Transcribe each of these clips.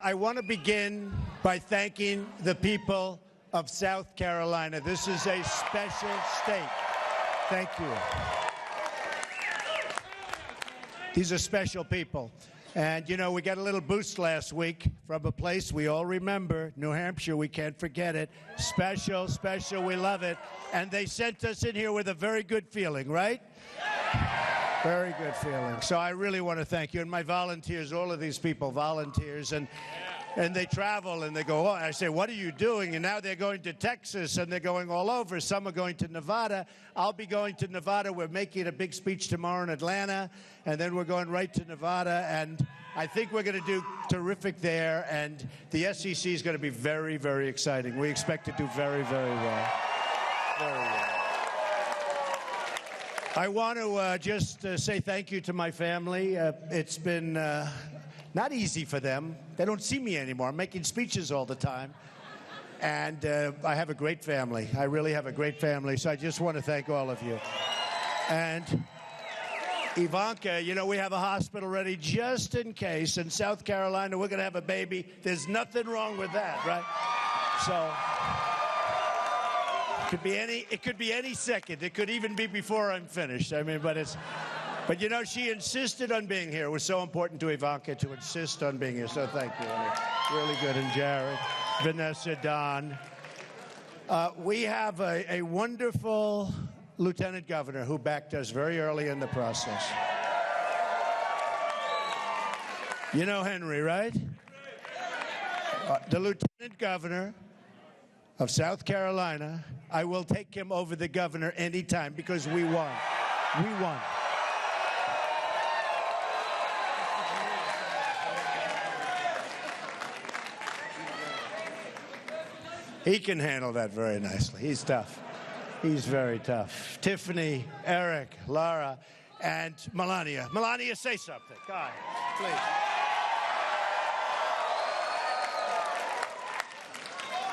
I want to begin by thanking the people of South Carolina. This is a special state. Thank you. These are special people. And, you know, we got a little boost last week from a place we all remember, New Hampshire. We can't forget it. Special, special. We love it. And they sent us in here with a very good feeling, right? Very good feeling. So I really want to thank you. And my volunteers, all of these people, volunteers, and they travel and they go, oh, I say, what are you doing? And now they're going to Texas and they're going all over. Some are going to Nevada. I'll be going to Nevada. We're making a big speech tomorrow in Atlanta, and then we're going right to Nevada. And I think we're going to do terrific there. And the SEC is going to be very, very exciting. We expect to do very, very well. Very well. I want to just say thank you to my family. It's been not easy for them. They don't see me anymore. I'm making speeches all the time. And I have a great family. I really have a great family. So I just want to thank all of you. And Ivanka, you know, we have a hospital ready just in case. In South Carolina, we're going to have a baby. There's nothing wrong with that, right? So it could be any second. It could even be before I'm finished. I mean, but you know, she insisted on being here. It was so important to Ivanka to insist on being here. So thank you. Really good. And Jared, Vanessa, Don. We have a wonderful lieutenant governor who backed us very early in the process. You know Henry, right? The lieutenant governor of South Carolina. I will take him over the governor anytime because we won. We won. He can handle that very nicely. He's tough. He's very tough. Tiffany, Eric, Laura, and Melania. Melania, say something. Go ahead,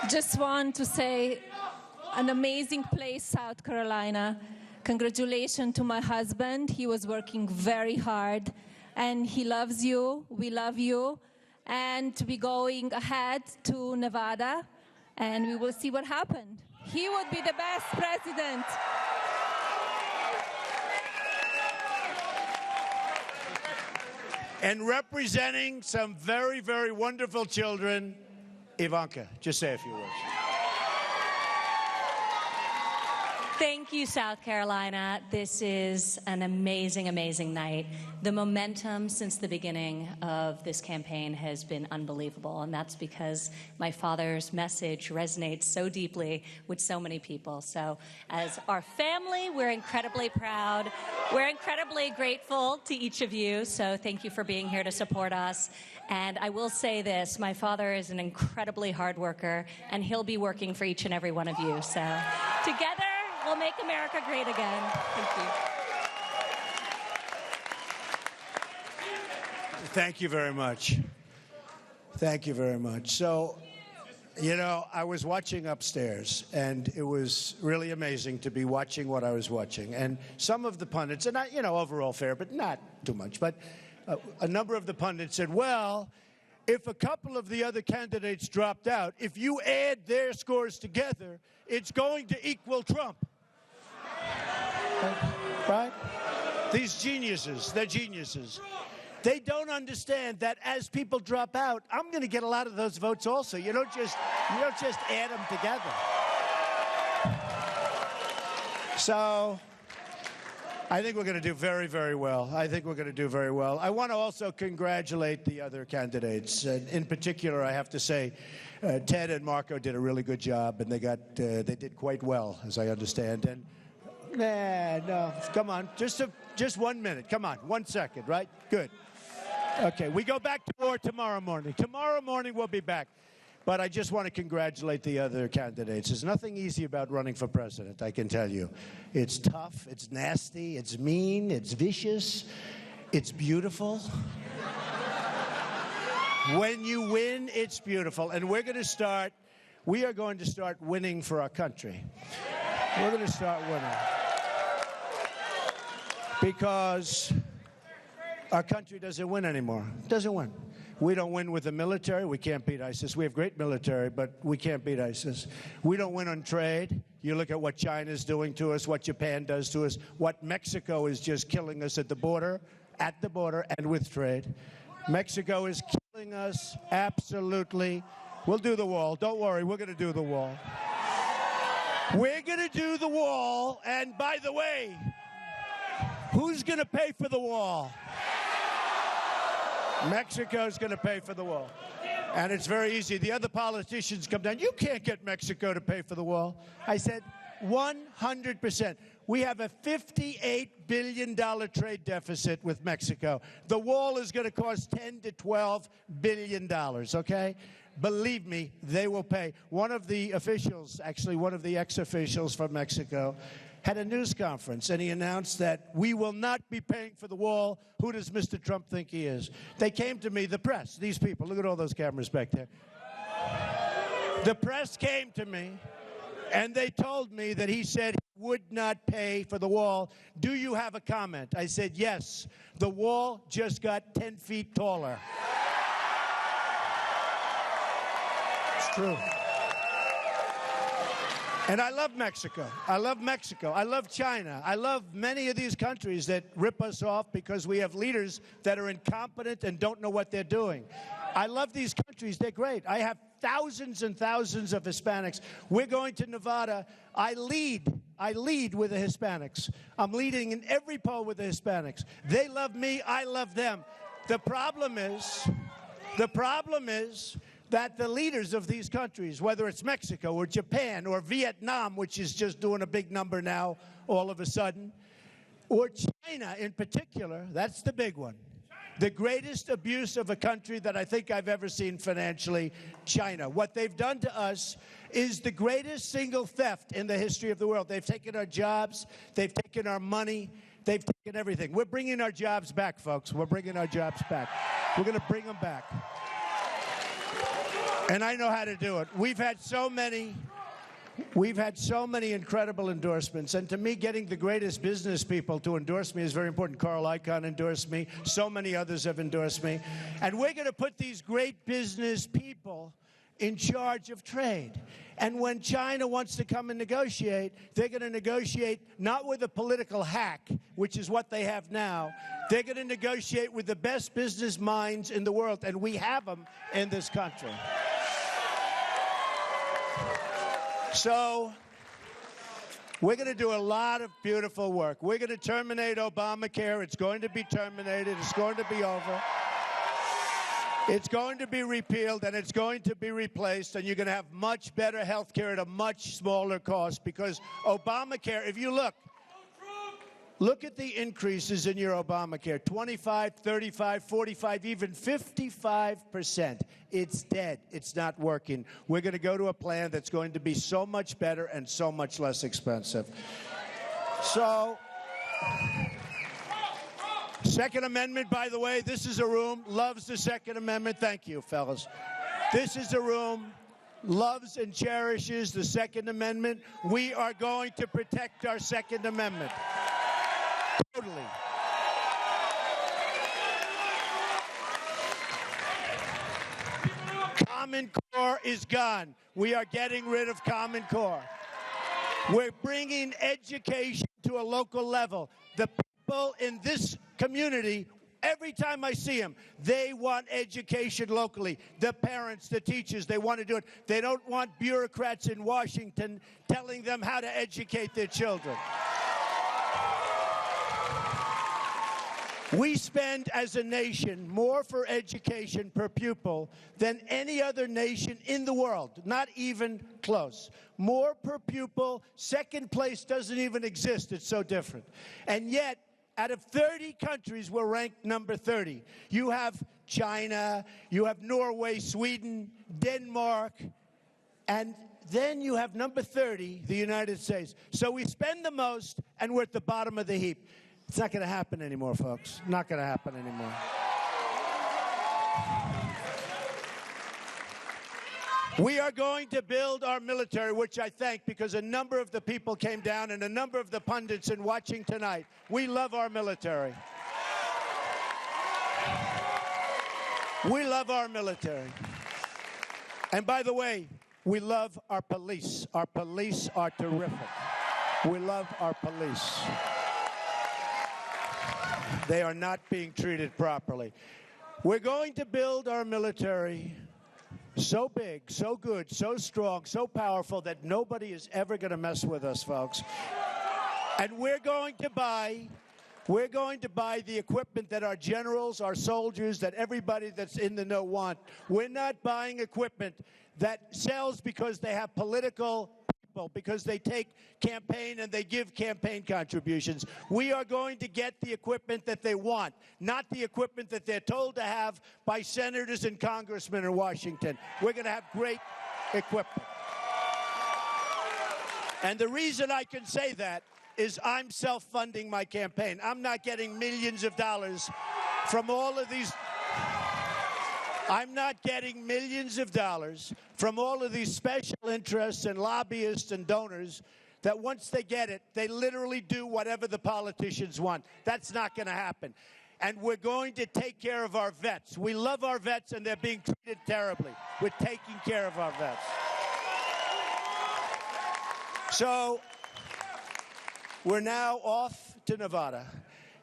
please. Just want to say, an amazing place, South Carolina. Congratulations to my husband. He was working very hard, and he loves you. We love you. And we're going ahead to Nevada, and we will see what happens. He would be the best president. And representing some very, very wonderful children, Ivanka, just say a few words. Thank you, South Carolina. This is an amazing, amazing night. The momentum since the beginning of this campaign has been unbelievable, and that's because my father's message resonates so deeply with so many people. So as our family, we're incredibly proud. We're incredibly grateful to each of you, so thank you for being here to support us. And I will say this, my father is an incredibly hard worker, and he'll be working for each and every one of you. So together, we'll make America great again. Thank you. Thank you very much. Thank you very much. So, you know, I was watching upstairs, and it was really amazing to be watching what I was watching. And some of the pundits, and not, you know, overall fair, but not too much, but a number of the pundits said, well, if a couple of the other candidates dropped out, if you add their scores together, it's going to equal Trump. Right? These geniuses, they're geniuses. They don't understand that as people drop out, I'm going to get a lot of those votes also. You don't just add them together. So I think we're going to do very, very well. I think we're going to do very well. I want to also congratulate the other candidates. In particular, I have to say, Ted and Marco did a really good job, and they did quite well, as I understand. And no, come on, just 1 minute. Come on, 1 second, right? Good. Okay, we go back to war tomorrow morning. Tomorrow morning we'll be back. But I just want to congratulate the other candidates. There's nothing easy about running for president, I can tell you. It's tough, it's nasty, it's mean, it's vicious, it's beautiful. When you win, it's beautiful. And we are going to start winning for our country. We're going to start winning. Because our country doesn't win anymore. It doesn't win. We don't win with the military. We can't beat ISIS. We have great military, but we can't beat ISIS. We don't win on trade. You look at what China's doing to us, what Japan does to us, what Mexico is just killing us at the border and with trade. Mexico is killing us, absolutely. We'll do the wall. Don't worry, we're going to do the wall. We're going to do the wall, and by the way, who's going to pay for the wall? Mexico's going to pay for the wall. And it's very easy. The other politicians come down. You can't get Mexico to pay for the wall. I said 100%. We have a $58 billion trade deficit with Mexico. The wall is going to cost $10 to $12 billion, okay? Believe me, they will pay. One of the officials, actually one of the ex-officials from Mexico, had a news conference, and he announced that we will not be paying for the wall. Who does Mr. Trump think he is? They came to me, the press, these people. Look at all those cameras back there. The press came to me, and they told me that he said he would not pay for the wall. Do you have a comment? I said, yes. The wall just got 10 feet taller. It's true. And I love Mexico. I love Mexico. I love China. I love many of these countries that rip us off because we have leaders that are incompetent and don't know what they're doing. I love these countries. They're great. I have thousands and thousands of Hispanics. We're going to Nevada. I lead with the Hispanics. I'm leading in every poll with the Hispanics. They love me. I love them. The problem is that the leaders of these countries, whether it's Mexico or Japan or Vietnam, which is just doing a big number now all of a sudden, or China in particular, that's the big one. The greatest abuse of a country that I think I've ever seen financially, China. What they've done to us is the greatest single theft in the history of the world. They've taken our jobs, they've taken our money, they've taken everything. We're bringing our jobs back, folks. We're bringing our jobs back. We're going to bring them back. And I know how to do it. We've had so many incredible endorsements. And to me, getting the greatest business people to endorse me is very important. Carl Icahn endorsed me. So many others have endorsed me. And we're going to put these great business people in charge of trade. And when China wants to come and negotiate, they're going to negotiate not with a political hack, which is what they have now. They're going to negotiate with the best business minds in the world. And we have them in this country. So we're going to do a lot of beautiful work. We're going to terminate Obamacare. It's going to be terminated. It's going to be over. It's going to be repealed, and it's going to be replaced, and you're going to have much better health care at a much smaller cost because Obamacare, if you look at the increases in your Obamacare, 25, 35, 45, even 55%. It's dead. It's not working. We're going to go to a plan that's going to be so much better and so much less expensive. So, Second Amendment, by the way, this is a room, loves the Second Amendment. Thank you, fellas. This is a room, loves and cherishes the Second Amendment. We are going to protect our Second Amendment. Totally. Common Core is gone. We are getting rid of Common Core. We're bringing education to a local level. The people in this community, every time I see them, they want education locally. The parents, the teachers, they want to do it. They don't want bureaucrats in Washington telling them how to educate their children. We spend, as a nation, more for education per pupil than any other nation in the world, not even close. More per pupil. Second place doesn't even exist. It's so different. And yet, out of 30 countries, we're ranked number 30. You have China, you have Norway, Sweden, Denmark, and then you have number 30, the United States. So we spend the most, and we're at the bottom of the heap. It's not going to happen anymore, folks. Not going to happen anymore. We are going to build our military, which I thank because a number of the people came down and a number of the pundits in watching tonight. We love our military. We love our military. And by the way, we love our police. Our police are terrific. We love our police. They are not being treated properly. We're going to build our military so big, so good, so strong, so powerful that nobody is ever going to mess with us, folks. And we're going to buy the equipment that our generals, our soldiers, that everybody that's in the know want. We're not buying equipment that sells because they have political people, because they take campaign and they give campaign contributions. We are going to get the equipment that they want, not the equipment that they're told to have by senators and congressmen in Washington. We're going to have great equipment. And the reason I can say that is I'm self-funding my campaign. I'm not getting millions of dollars from all of these. I'm not getting millions of dollars from all of these special interests and lobbyists and donors that once they get it, they literally do whatever the politicians want. That's not going to happen. And we're going to take care of our vets. We love our vets, and they're being treated terribly. We're taking care of our vets. So we're now off to Nevada,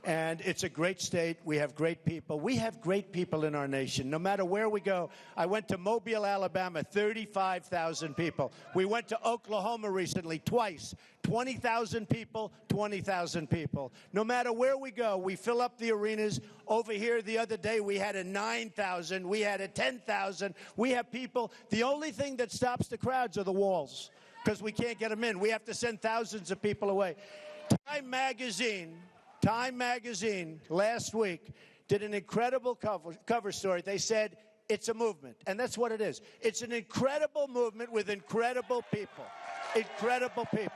and it's a great state. We have great people. We have great people in our nation. No matter where we go. I went to Mobile, Alabama, 35,000 people. We went to Oklahoma recently, twice. 20,000 people, 20,000 people. No matter where we go, we fill up the arenas. Over here the other day, we had a 9,000. We had a 10,000. We have people. The only thing that stops the crowds are the walls, because we can't get them in. We have to send thousands of people away. Time Magazine last week did an incredible cover story. They said it's a movement, and that's what it is. It's an incredible movement with incredible people. Incredible people.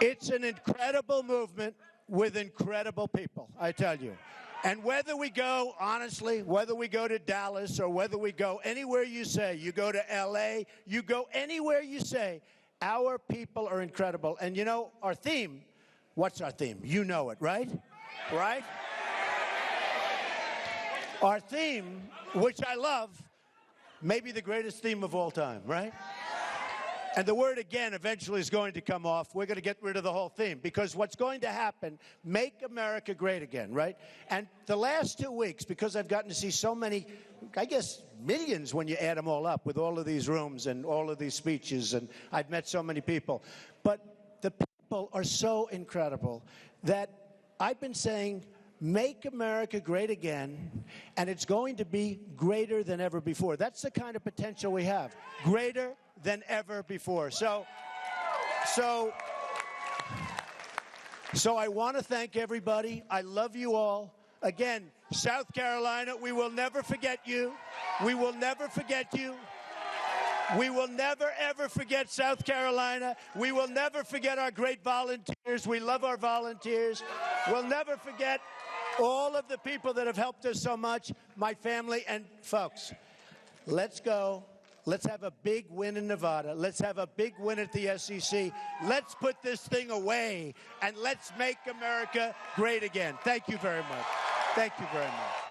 It's an incredible movement with incredible people, I tell you. And whether we go, honestly, whether we go to Dallas or whether we go anywhere you say, you go to L.A., you go anywhere you say, our people are incredible. And you know, our theme, what's our theme? You know it, right? Right? Our theme, which I love, may be the greatest theme of all time, right? And the word again eventually is going to come off. We're going to get rid of the whole theme, because what's going to happen, make America great again, right? And the last 2 weeks, because I've gotten to see so many, I guess millions when you add them all up with all of these rooms and all of these speeches, and I've met so many people. But the people are so incredible that I've been saying, make America great again, and it's going to be greater than ever before. That's the kind of potential we have. Greater than ever before. So I want to thank everybody. I love you all. Again, South Carolina, we will never forget you. We will never forget you. We will never, ever forget South Carolina. We will never forget our great volunteers. We love our volunteers. We'll never forget all of the people that have helped us so much, my family. And folks, let's go. Let's have a big win in Nevada. Let's have a big win at the SEC. Let's put this thing away, and let's make America great again. Thank you very much. Thank you very much.